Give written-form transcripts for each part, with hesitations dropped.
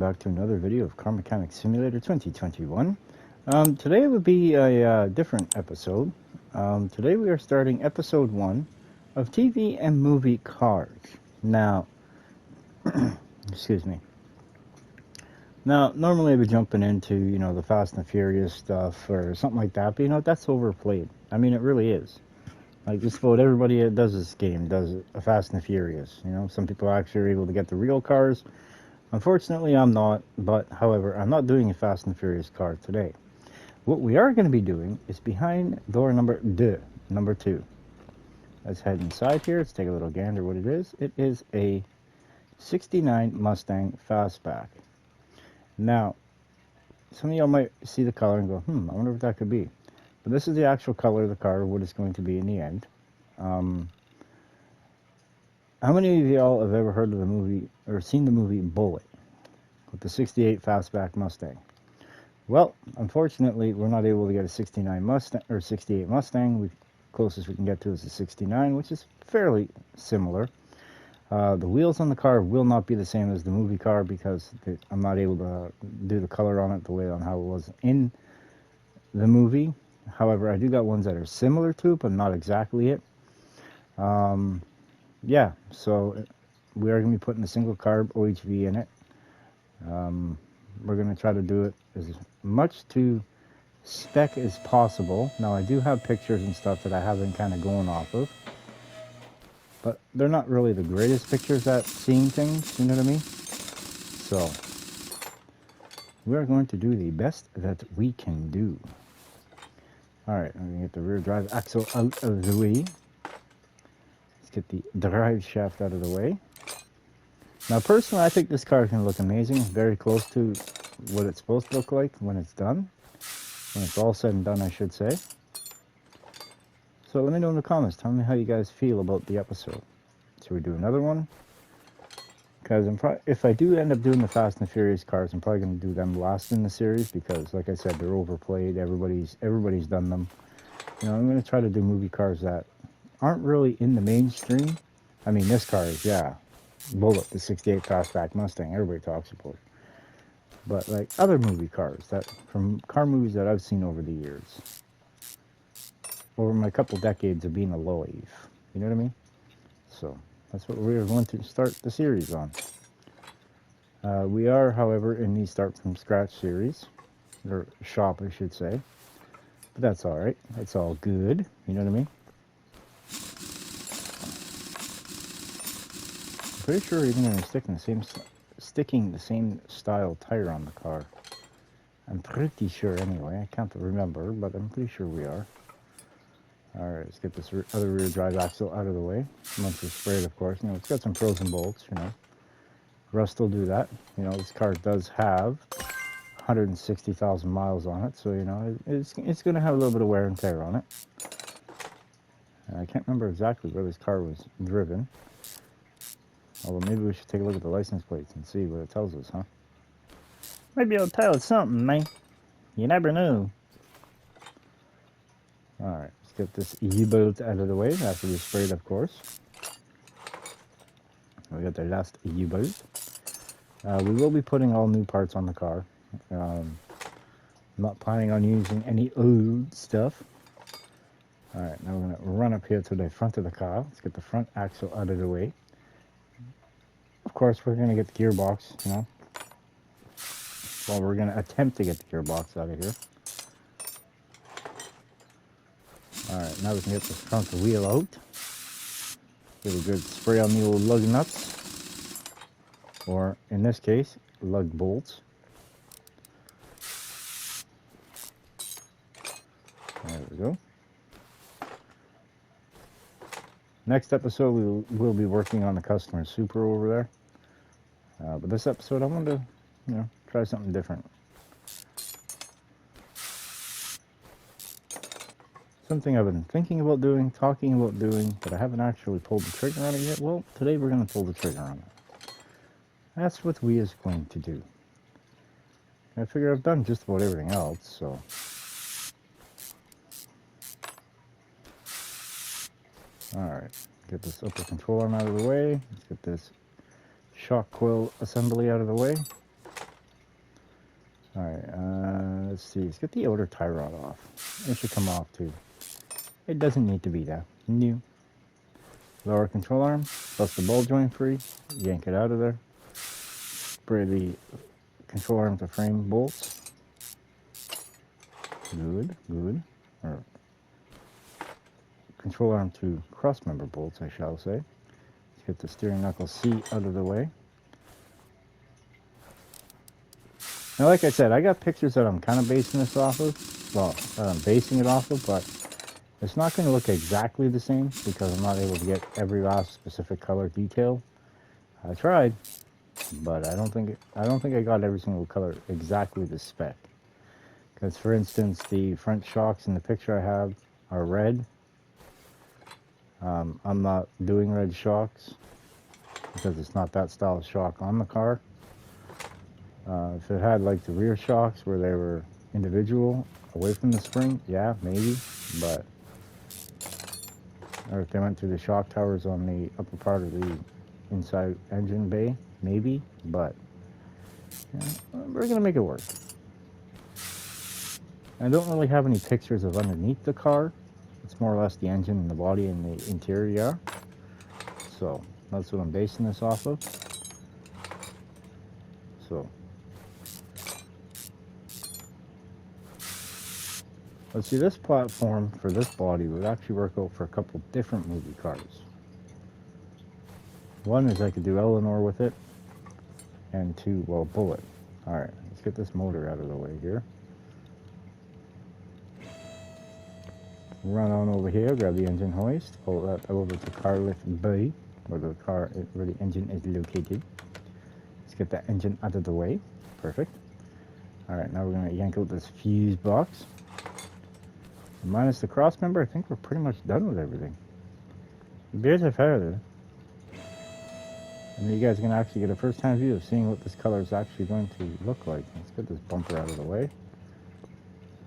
back to another video of Car Mechanic Simulator 2021. Today would be a different episode. Today we are starting episode 1 of TV and movie cars. Now, excuse me. Now, normally I'd be jumping into, the Fast and Furious stuff or something like that, but that's overplayed. I mean, it really is. Like, just about everybody that does this game does a Fast and Furious. Some people actually are able to get the real cars. Unfortunately, I'm not, but however, I'm not doing a Fast and Furious car today. What we are going to be doing is behind door number 2. Let's head inside here. Let's take a little gander what it is. It is a 69 Mustang fastback. Now, some of y'all might see the color and go, I wonder what that could be. But this is the actual color of the car, what it's going to be in the end. How many of y'all have ever heard of the movie, or seen the movie Bulitt, with the 68 fastback Mustang? Well, unfortunately, we're not able to get a 69 Mustang, or 68 Mustang. The closest we can get to is a 69, which is fairly similar. The wheels on the car will not be the same as the movie car because I'm not able to do the color on it the way on how it was in the movie. However, I do got ones that are similar to it, but not exactly it. Yeah, so we are going to be putting a single carb OHV in it. We're going to try to do it as much to spec as possible. Now, I do have pictures and stuff that I have been kind of going off of. But they're not really the greatest pictures at seeing things, you know what I mean? So, we are going to do the best that we can do. Alright, I'm going to get the rear drive axle out of the way. Let's get the drive shaft out of the way. Now, personally, I think this car is going to look amazing. Very close to what it's supposed to look like when it's done. When it's all said and done, I should say. So let me know in the comments. Tell me how you guys feel about the episode. Should we do another one? Because if I do end up doing the Fast and Furious cars, I'm probably going to do them last in the series because, like I said, they're overplayed. Everybody's done them. I'm going to try to do movie cars that aren't really in the mainstream. I mean, this car is, Bulitt, the 68 fastback Mustang. Everybody talks about it. But like other movie cars from car movies that I've seen over the years. Over my couple decades of being alive. You know what I mean? So, that's what we're going to start the series on. We are, however, in the Start From Scratch series. Or shop, I should say. But that's alright. That's all good. You know what I mean? I'm pretty sure we're even going to be sticking the same style tire on the car. I'm pretty sure anyway. I can't remember, but I'm pretty sure we are. Alright, let's get this other rear drive axle out of the way. Once it's sprayed, of course. It's got some frozen bolts, Rust will do that. This car does have 160,000 miles on it, so, it's going to have a little bit of wear and tear on it. I can't remember exactly where this car was driven. Although maybe we should take a look at the license plates and see what it tells us, huh? Maybe it'll tell us something, man. You never know. Alright. Get this U-bolt out of the way after we sprayed, of course. We got the last U-bolt. We will be putting all new parts on the car. I'm not planning on using any old stuff. Alright, now we're going to run up here to the front of the car. Let's get the front axle out of the way. Of course, we're going to get the gearbox, Well, we're going to attempt to get the gearbox out of here. Alright, now we can get the front wheel out. Give a good spray on the old lug nuts. Or, in this case, lug bolts. There we go. Next episode, we will be working on the customer Supra over there. But this episode, I wanted to, try something different. Something I've been thinking about doing, talking about doing, but I haven't actually pulled the trigger on it yet. Well, today we're going to pull the trigger on it. That's what we is going to do. I figure I've done just about everything else, so. Alright, get this upper control arm out of the way. Let's get this shock coil assembly out of the way. Alright, let's see. Let's get the outer tie rod off. It should come off too. It doesn't need to be there. New. Lower control arm. Bust the ball joint free. Yank it out of there. Spray the control arm to frame bolts. Good, good. Or control arm to cross member bolts, I shall say. Let's get the steering knuckle C out of the way. Now, like I said, I got pictures that I'm kind of basing this off of. Well, I'm basing it off of, but it's not going to look exactly the same because I'm not able to get every last specific color detail. I tried, but I don't think I got every single color exactly the spec. Because, for instance, the front shocks in the picture I have are red. I'm not doing red shocks because it's not that style of shock on the car. If it had like the rear shocks where they were individual away from the spring, yeah, maybe, but or if they went through the shock towers on the upper part of the inside engine bay, maybe, but yeah, we're gonna make it work. I don't really have any pictures of underneath the car. It's more or less the engine and the body and the interior. So that's what I'm basing this off of. So let's see, this platform for this body would actually work out for a couple different movie cars. One is I could do Eleanor with it, and two, well, Bullitt. Alright, let's get this motor out of the way here. Run on over here, grab the engine hoist, pull that over to car lift B, where the engine is located. Let's get that engine out of the way. Perfect. Alright, now we're going to yank out this fuse box. Minus the cross member, I think we're pretty much done with everything. The beers are fair. And you guys are going to actually get a first-time view of seeing what this color is actually going to look like. Let's get this bumper out of the way.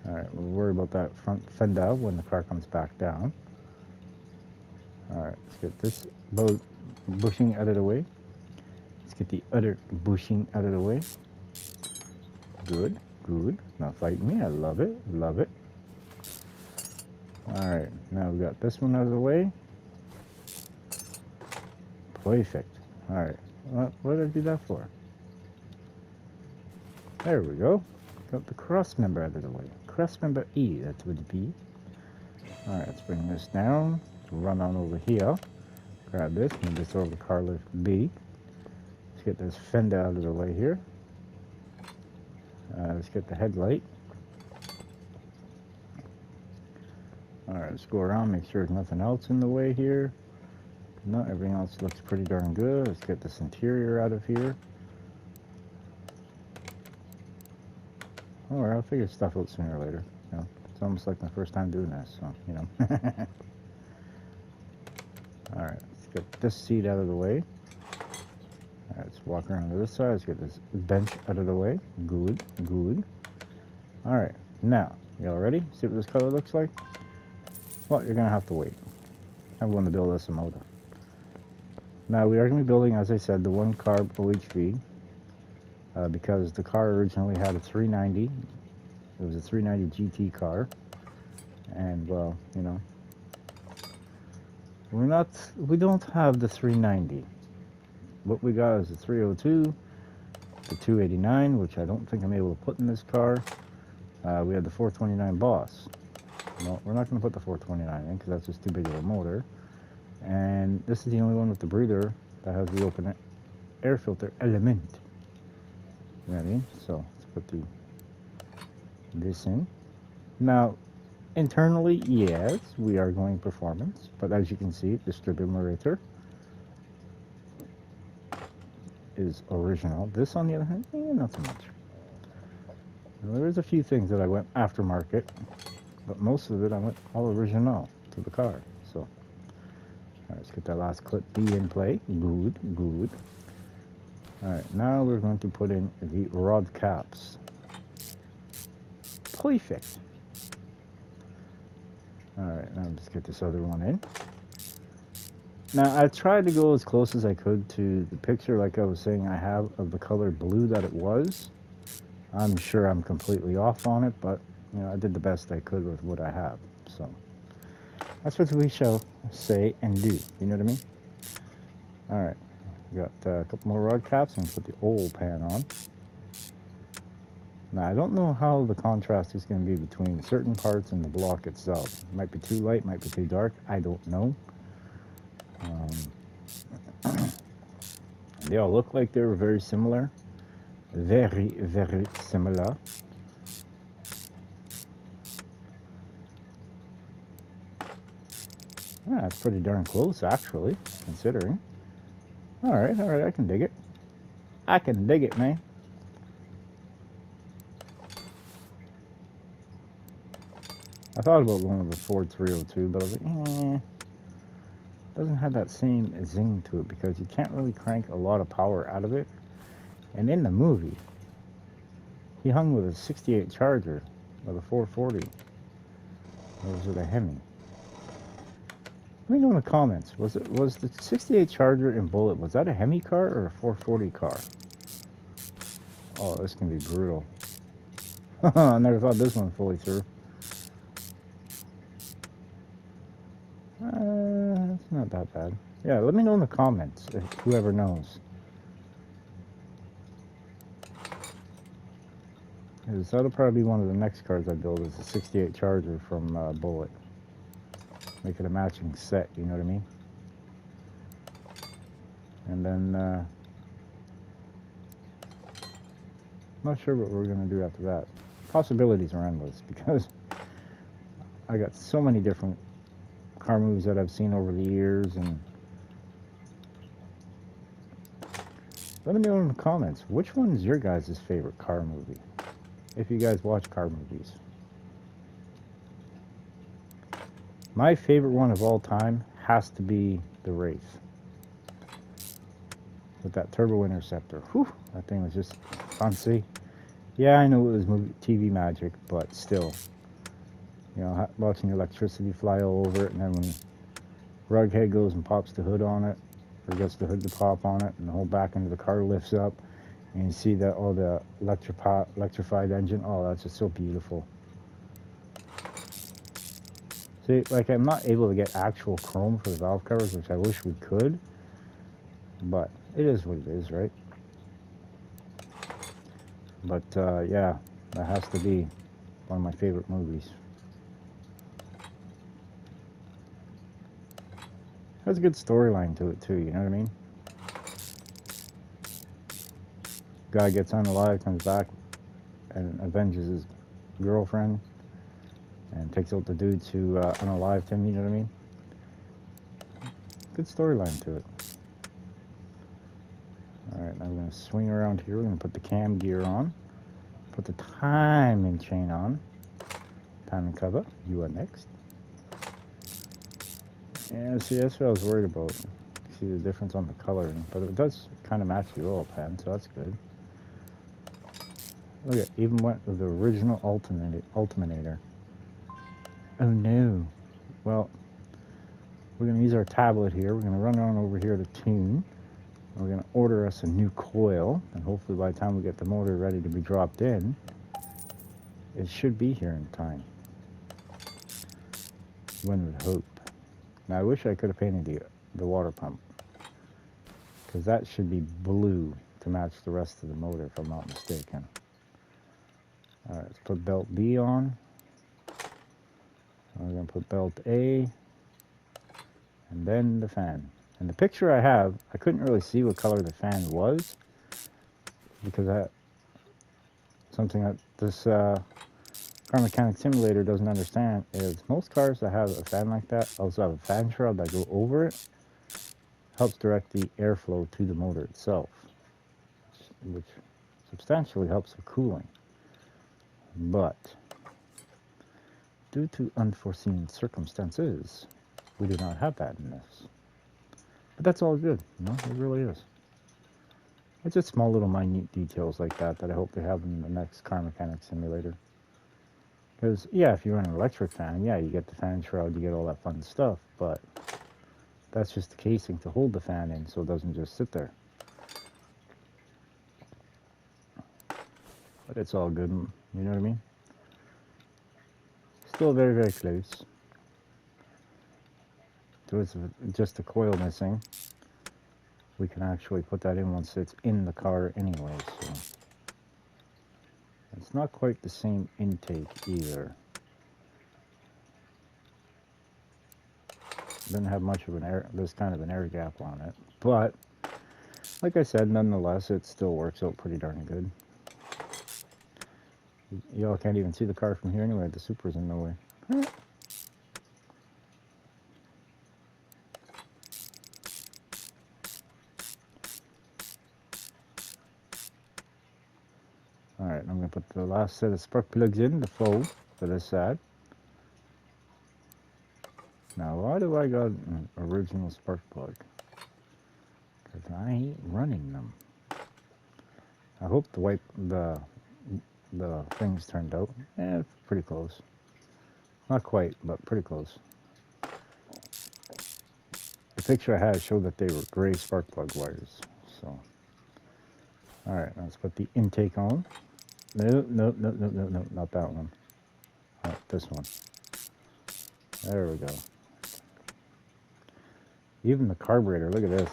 Alright, we'll worry about that front fender when the car comes back down. Alright, let's get this bushing out of the way. Let's get the other bushing out of the way. Good, good. Not fighting me. I love it, love it. Alright, now we got this one out of the way. Perfect. Alright, what did I do that for? There we go. Got the cross member out of the way. Cross member E, that would be. Alright, let's bring this down. Run on over here. Grab this, move this over to car lift B. Let's get this fender out of the way here. Let's get the headlight. Alright, let's go around, make sure there's nothing else in the way here. No, everything else looks pretty darn good. Let's get this interior out of here. Alright, I'll figure stuff out sooner or later. You know, it's almost like my first time doing this, so, you know. Alright, let's get this seat out of the way. Alright, let's walk around to this side. Let's get this bench out of the way. Good, good. Alright, now, y'all ready? See what this color looks like? Well, you're going to have to wait. I'm going to build this motor. Now, we are going to be building, as I said, the one carb OHV. Because the car originally had a 390. It was a 390 GT car. And, well, you know, we don't have the 390. What we got is the 302, the 289, which I don't think I'm able to put in this car. We had the 429 Boss. No, we're not going to put the 429 in because that's just too big of a motor. And this is the only one with the breather that has the open air filter element. You know what I mean? So let's put this in. Now, internally, yes, we are going performance, but as you can see, the distributor is original. This, on the other hand, not so much. Now, there's a few things that I went aftermarket, but most of it I went all original to the car. So, all right, let's get that last clip B in play. Good, good. All right, now we're going to put in the rod caps. Perfect. All right, now let's get this other one in. Now, I tried to go as close as I could to the picture, like I was saying I have, of the color blue that it was. I'm sure I'm completely off on it, but you know, I did the best I could with what I have. So that's what we shall say and do. You know what I mean? All right, we got a couple more rod caps and put the old pan on. Now I don't know how the contrast is going to be between certain parts and the block itself. It might be too light, might be too dark. I don't know. They all look like they were very similar. Very, very similar. Yeah, that's pretty darn close, actually, considering. All right, I can dig it. I can dig it, man. I thought about going with the Ford 302, but I was like, doesn't have that same zing to it because you can't really crank a lot of power out of it. And in the movie, he hung with a 68 Charger with a 440. It was with a Hemi. Let me know in the comments. Was the 68 Charger in Bulitt, was that a Hemi car or a 440 car? Oh, this can be brutal. I never thought this one fully through. It's not that bad. Yeah, let me know in the comments if whoever knows. Because that'll probably be one of the next cars I build is the 68 Charger from Bulitt. Make it a matching set, you know what I mean? And then, I'm not sure what we're going to do after that. Possibilities are endless because I got so many different car movies that I've seen over the years, and let me know in the comments which one is your guys' favorite car movie, if you guys watch car movies. My favorite one of all time has to be The Wraith with that turbo interceptor. Whew, that thing was just fancy. Yeah, I know it was TV magic, but still, you know, watching electricity fly all over it, and then when Rughead goes and pops the hood on it, or gets the hood to pop on it, and the whole back end of the car lifts up, and you see that all the electrified engine. Oh, that's just so beautiful. See, like, I'm not able to get actual chrome for the valve covers, which I wish we could, but it is what it is, right? But yeah, that has to be one of my favorite movies. Has a good storyline to it too, you know what I mean? Guy gets unalive, comes back, and avenges his girlfriend, and takes out the dudes who unalived him, you know what I mean? Good storyline to it. Alright, now we're going to swing around here. We're going to put the cam gear on. Put the timing chain on. Timing cover. You are next. Yeah, see, that's what I was worried about. See the difference on the coloring. But it does kind of match the oil pan, so that's good. Look at, even went with the original Ultimator. Oh no. Well, we're going to use our tablet here. We're going to run on over here to tune. We're going to order us a new coil, and hopefully by the time we get the motor ready to be dropped in, it should be here in time. One would hope. Now I wish I could have painted the water pump, because that should be blue to match the rest of the motor if I'm not mistaken. Alright, let's put belt B on. We're going to put belt A, and then the fan. And the picture I have, I couldn't really see what color the fan was, because something that this car mechanic simulator doesn't understand is most cars that have a fan like that also have a fan shroud that go over it, helps direct the airflow to the motor itself, which substantially helps with cooling. But due to unforeseen circumstances, we do not have that in this. But that's all good, you know, it really is. It's just small little minute details like that that I hope they have in the next car mechanic simulator. Because, yeah, if you run an electric fan, yeah, you get the fan shroud, you get all that fun stuff, but that's just the casing to hold the fan in so it doesn't just sit there. but it's all good. You know what I mean? Still very, very close. There's just a coil missing. We can actually put that in once it's in the car anyway, so it's not quite the same intake either. Didn't have much of an air, there's kind of an air gap on it, but like I said, nonetheless, it still works out pretty darn good. Y'all can't even see the car from here anyway. The Supra's in the way. Alright, I'm going to put the last set of spark plugs in, the full, for this side. Now, why do I got an original spark plug? Because I ain't running them. I hope the things turned out. Yeah, pretty close. Not quite, but pretty close. The picture I had showed that they were gray spark plug wires. So, alright, let's put the intake on. No, not that one. Oh, this one. There we go. Even the carburetor, look at this.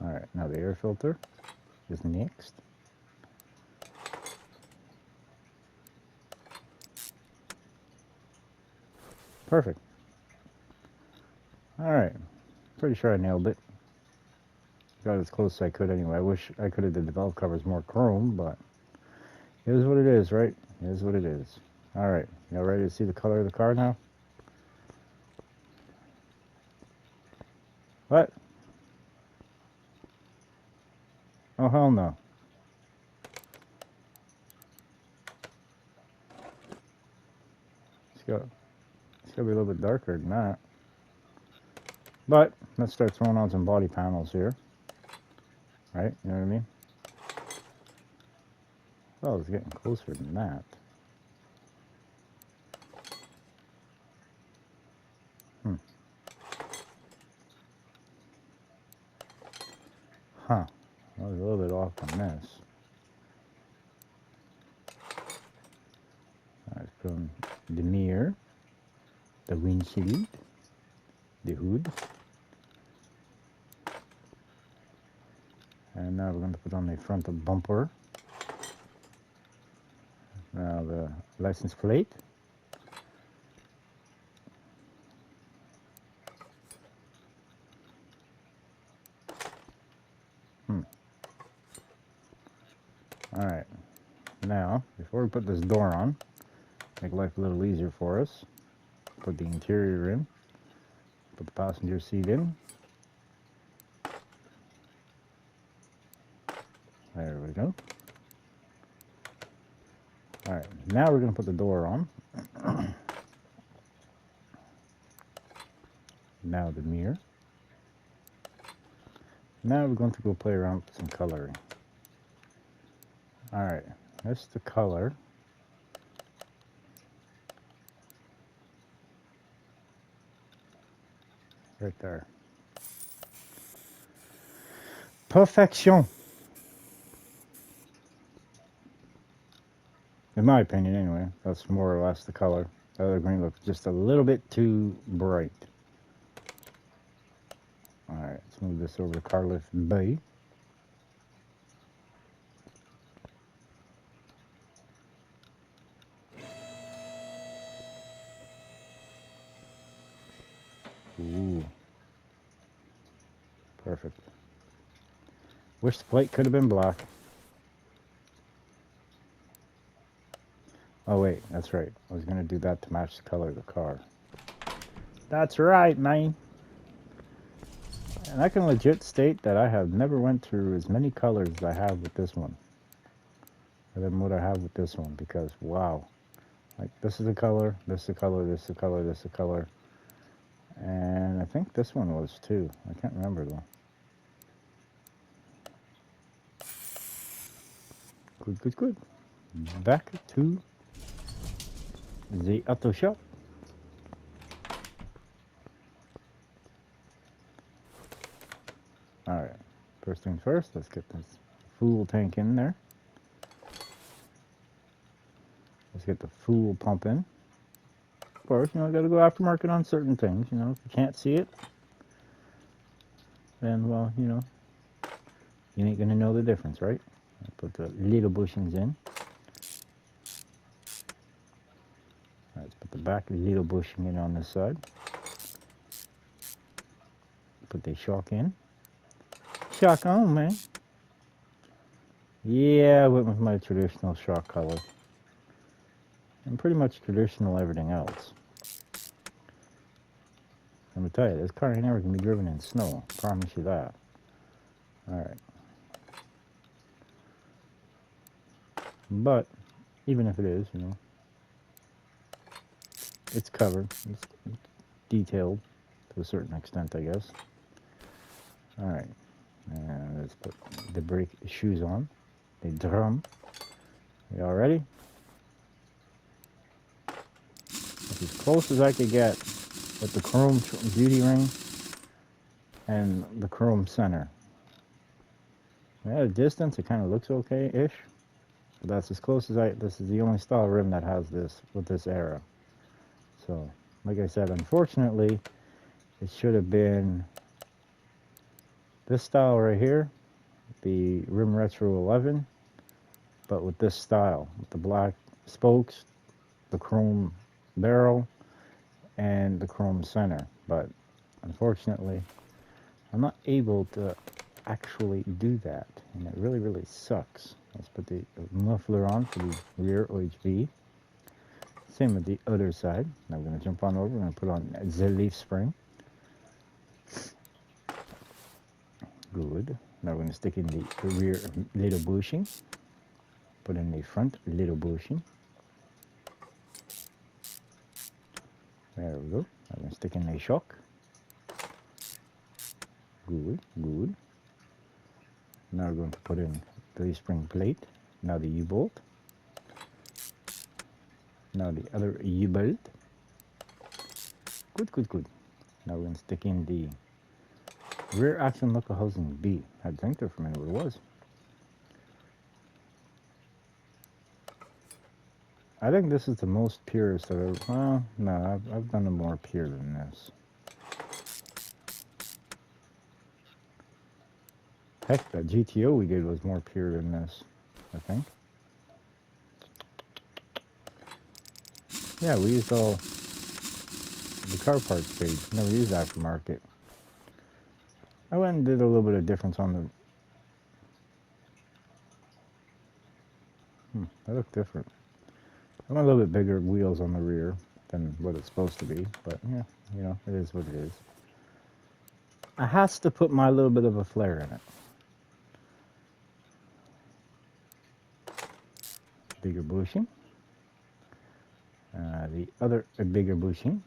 Alright, now the air filter is next. Perfect. Alright, pretty sure I nailed it. Got as close as I could anyway. I wish I could have did the valve covers more chrome, but it is what it is, right? It is what it is. Alright, y'all ready to see the color of the car now? What? Oh, hell no. It's got to be a little bit darker than that. But let's start throwing on some body panels here. Right? You know what I mean? Oh, it's getting closer than that. Huh. I was a little bit off on this. Alright, from the mirror, the windshield, the hood. And now we're going to put on the front bumper. Now the license plate. Alright, now before we put this door on, make life a little easier for us, put the interior in, put the passenger seat in. There we go. Alright, now we're going to put the door on. Now the mirror. Now we're going to go play around with some coloring. Alright, that's the color. Right there. Perfection. In my opinion, anyway. That's more or less the color. The other green looks just a little bit too bright. Alright, let's move this over to car lift B. Ooh. Perfect. Wish the plate could have been black. Oh wait, that's right. I was going to do that to match the color of the car. That's right, man. And I can legit state that I have never went through as many colors as I have with this one. Than what I have with this one, because wow. Like, this is the color, this is the color, this is the color, this is the color. And I think this one was too. I can't remember though. Good, good, good. Back to the auto shop. Alright. First things first, let's get this fuel tank in there. Let's get the fuel pump in. Of course, you know, I gotta go aftermarket on certain things, you know. If you can't see it, then, well, you know, you ain't gonna know the difference, right? I put the little bushings in. Let's put the back little bushing in on this side. Put the shock in. Shock on, man. Yeah, I went with my traditional shock color. And pretty much traditional everything else. Let me tell you, this car ain't never gonna be driven in snow. Promise you that. Alright. But, even if it is, you know, it's covered. It's detailed to a certain extent, I guess. Alright. And let's put the brake shoes on. The drum. We all ready? That's as close as I could get with the chrome beauty ring and the chrome center. At a distance, it kind of looks okay-ish. But that's as close as this is the only style rim that has this with this era. So, like I said, unfortunately, it should have been this style right here, the Rim Retro 11, but with this style, with the black spokes, the chrome barrel, and the chrome center. But unfortunately, I'm not able to actually do that, and it really, really sucks. Let's put the muffler on for the rear OHV. Same with the other side. Now we're going to jump on over. We're going to put on the leaf spring. Good. Now we're going to stick in the rear little bushing. Put in the front little bushing. There we go. I'm going to stick in the shock. Good, good. Now we're going to put in the leaf spring plate. Now the U-bolt. Now the other U-bolt. Good, good, good. Now we're going to stick in the rear action knuckle housing B. I had to think there for a minute what it was. I think this is the most purest I've ever... Well, no, I've done a more pure than this. Heck, that GTO we did was more pure than this, I think. Yeah, we used all the car parts page. Never used aftermarket. I went and did a little bit of difference on the... That looked different. I went a little bit bigger wheels on the rear than what it's supposed to be, but yeah, you know, it is what it is. I has to put my little bit of a flair in it. Bigger bushing. The other bigger bushing.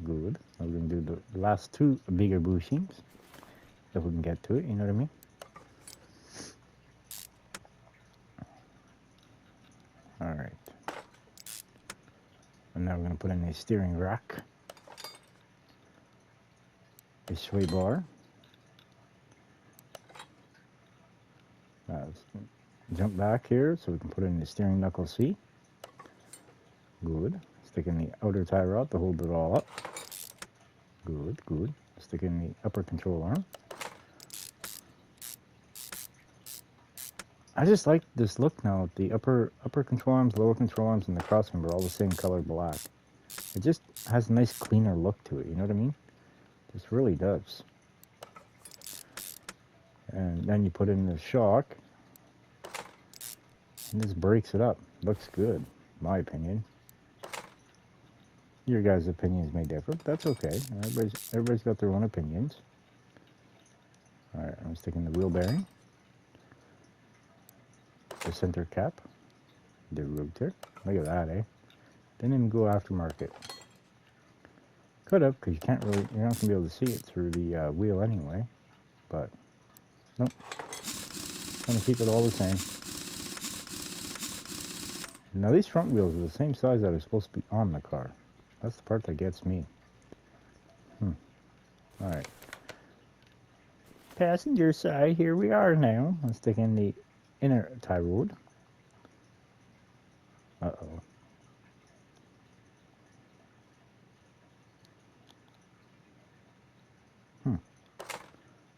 Good. We're going to do the last two bigger bushings, if we can get to it, you know what I mean? Alright. And now we're going to put in a steering rack, a sway bar. Let's jump back here so we can put in the steering knuckle C. Good. Stick in the outer tie rod to hold it all up. Good, good. Stick in the upper control arm. I just like this look now. The upper control arms, lower control arms, and the crossmember are all the same color black. It just has a nice cleaner look to it, you know what I mean? It just really does. And then you put in the shock, and this breaks it up. Looks good, in my opinion. Your guys' opinions may differ, but that's okay. Everybody's got their own opinions. Alright, I'm sticking the wheel bearing, the center cap, the rotor. Look at that, eh? Didn't even go aftermarket. Could have, because you're not going to be able to see it through the wheel anyway. But, nope. Gonna keep it all the same. Now these front wheels are the same size that are supposed to be on the car. That's the part that gets me. Alright. Passenger side, here we are now. Let's stick in the inner tie rod. Uh-oh.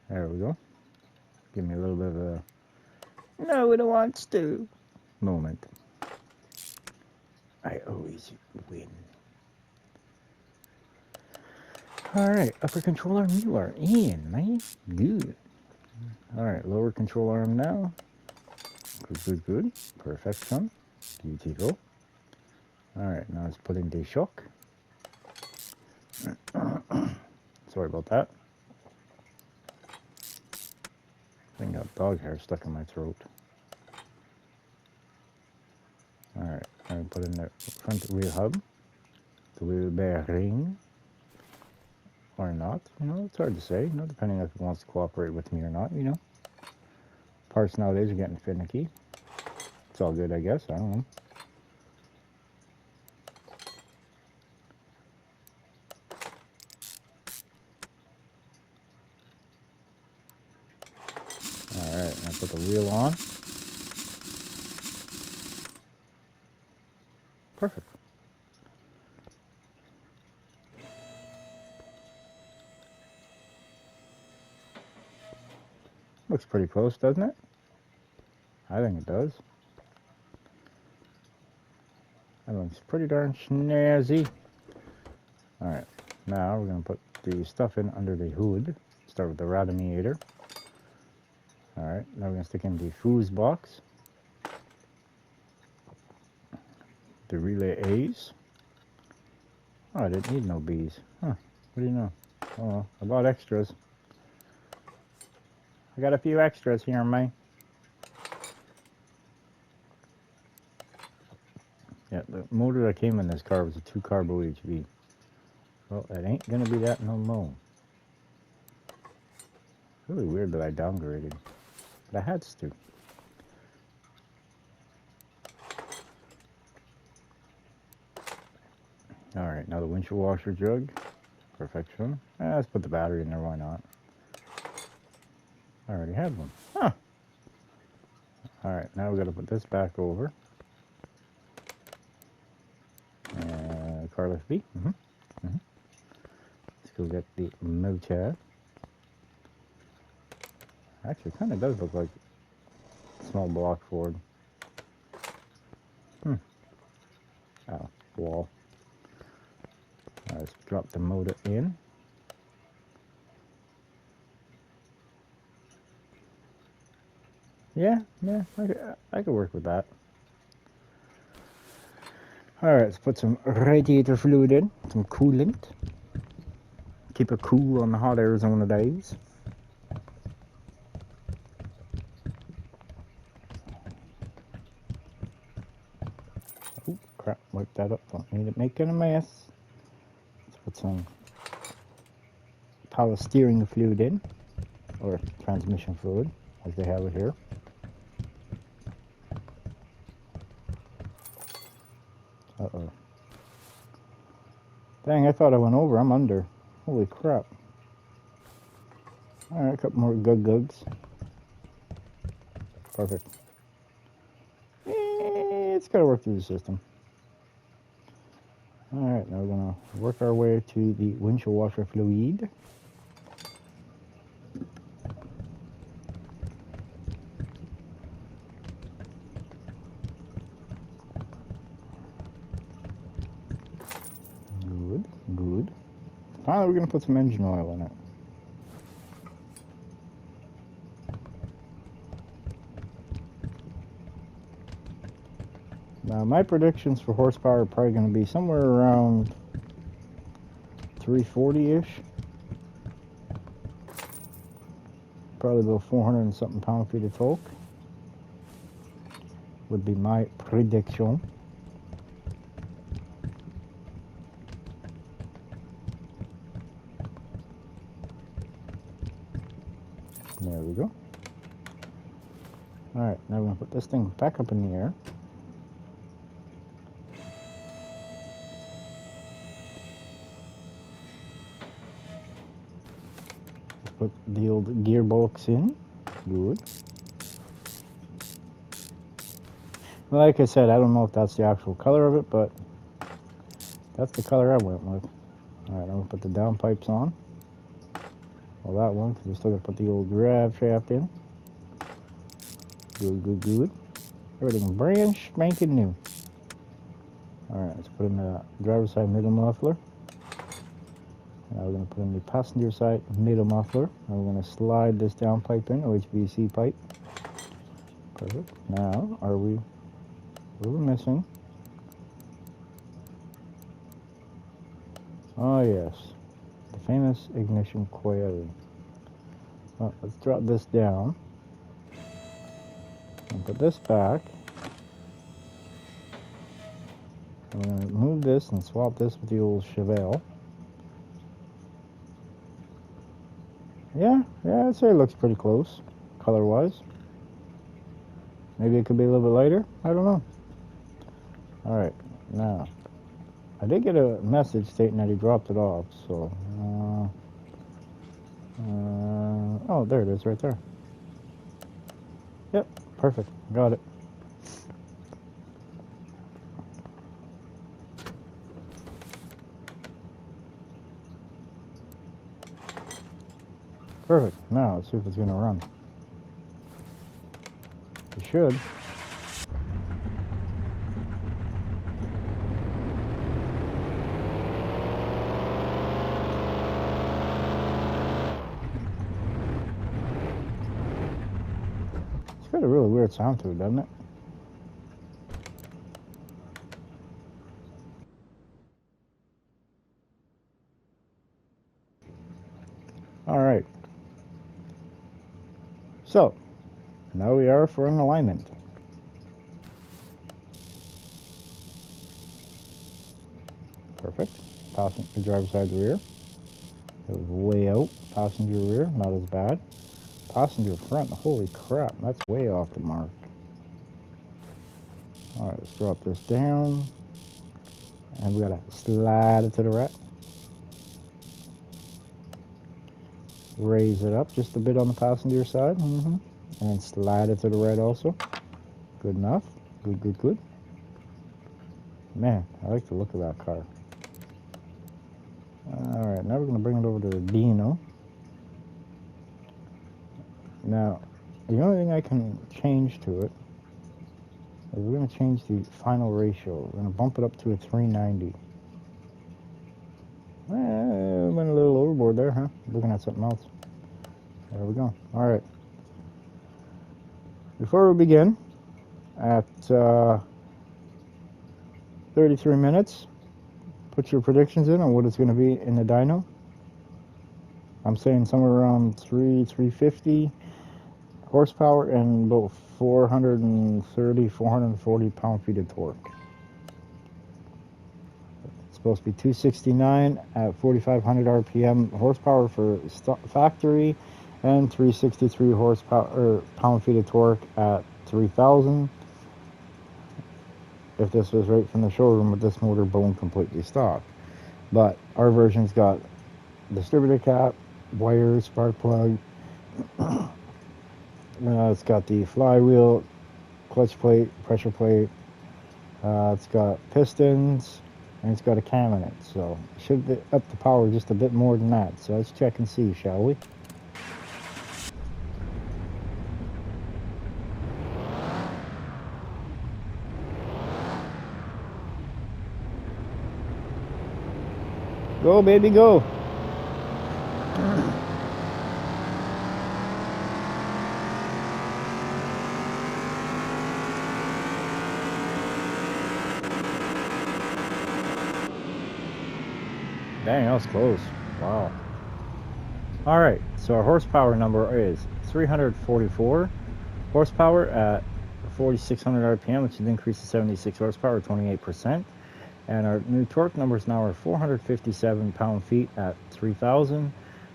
There we go. Give me a little bit of a no, it wants to moment. I always win. Alright, upper control arm, you are in, man. Good. Alright, lower control arm now. Good, good, good. Perfection. Beautiful. Alright, now let's put in the shock. Sorry about that. I think I got dog hair stuck in my throat. Alright, I'm put in the front wheel hub. The wheel bearing. Or not, you know, it's hard to say, you know, depending if it wants to cooperate with me or not, you know. Parts nowadays are getting finicky. It's all good, I guess, I don't know. Alright, now put the wheel on. Perfect. Looks pretty close, doesn't it? I think it does. That looks pretty darn snazzy. Alright, now we're going to put the stuff in under the hood. Start with the radiator. Alright, now we're going to stick in the fuse box. The relay A's. Oh, I didn't need no B's. Huh, what do you know? Oh, well, I bought extras. I got a few extras here, man. Yeah, the motor that came in this car was a 2-carbo HV. Well, it ain't gonna be that no more. Really weird that I downgraded. But I had to. Alright, now the windshield washer jug. Perfection. Let's put the battery in there, why not? I already had one. Huh. Alright, now we gotta put this back over. Car lift B. Let's go get the motor. Actually, it kind of does look like a small block Ford. Oh, wall. Let's drop the motor in. Yeah, I could work with that. Alright, let's put some radiator fluid in, some coolant. Keep it cool on the hot Arizona days. Oh, crap, wipe that up, don't need it making a mess. Let's put some power steering fluid in, or transmission fluid, as they have it here. Uh-oh. Dang, I thought I went over. I'm under. Holy crap. Alright, a couple more gugs. Perfect. It's got to work through the system. Alright, now we're going to work our way to the windshield washer fluid. Good. Finally, we're going to put some engine oil in it. Now, my predictions for horsepower are probably going to be somewhere around 340-ish. Probably about 400 and something pound-feet of torque. Would be my prediction. There we go. Alright, now we're going to put this thing back up in the air. put the old gearbox in. Good. Like I said, I don't know if that's the actual color of it, but that's the color I went with. Alright, I'm going to put the downpipes on. Well, that one, because we're still going to put the old grab shaft in. Good, good, good. Everything brand spanking new. Alright, let's put in the driver's side middle muffler. Now we're going to put in the passenger side middle muffler. And we're going to slide this downpipe in, OHVAC pipe. Perfect. Now, what are we missing? Oh yes, the famous ignition coil. Well, let's drop this down and put this back. I'm going to move this and swap this with the old Chevelle. Yeah, I'd say it looks pretty close, color-wise. Maybe it could be a little bit lighter. I don't know. Alright, now, I did get a message stating that he dropped it off, so... oh, there it is, right there. Yep, perfect. Got it. Perfect. Now, let's see if it's going to run. It should. It's got a really weird sound to it, doesn't it? Alright. So, now we are for an alignment. Perfect. Passenger driver's side rear. It was way out. Passenger rear, not as bad. Passenger front, holy crap, that's way off the mark. Alright, let's drop this down. And we gotta slide it to the right. Raise it up just a bit on the passenger side. And then slide it to the right also. Good enough. Good, good, good. Man, I like the look of that car. Alright, now we're going to bring it over to the Dino. Now, the only thing I can change to it is we're going to change the final ratio. We're going to bump it up to a 390. Went a little overboard there, huh? Looking at something else. There we go. Alright. Before we begin, at 33 minutes, put your predictions in on what it's going to be in the dyno. I'm saying somewhere around 350 horsepower and about 430, 440 pound-feet of torque. It's supposed to be 269 at 4,500 RPM horsepower for factory, and 363 horsepower or pound-feet of torque at 3,000. If this was right from the showroom with this motor bone completely stock. But our version's got distributor cap, wire, spark plug. It's got the flywheel, clutch plate, pressure plate. It's got pistons, and it's got a cam in it. So it should be up the power just a bit more than that. So let's check and see, shall we? Go, baby, go. Dang, that was close. Wow. All right, so our horsepower number is 344 horsepower at 4,600 RPM, which is an increase to 76 horsepower, 28%. And our new torque numbers now are 457 pound-feet at 3,000,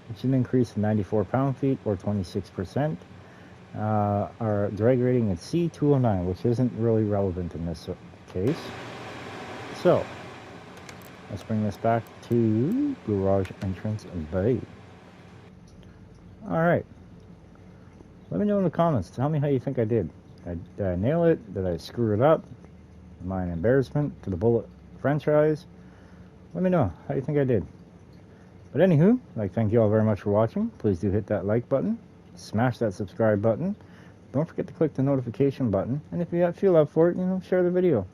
which is an increase of 94 pound-feet or 26%. Our drag rating is C209, which isn't really relevant in this case. So, let's bring this back to garage entrance bay. Alright. Let me know in the comments. Tell me how you think I did. Did I nail it? Did I screw it up? Am I an embarrassment to the Bulitt franchise? Let me know how you think I did. But anywho, I'd like to thank you all very much for watching. Please do hit that like button. Smash that subscribe button. Don't forget to click the notification button. And if you feel up for it, share the video.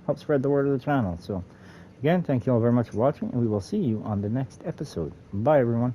Help spread the word of the channel. So, again, thank you all very much for watching, and we will see you on the next episode. Bye, everyone.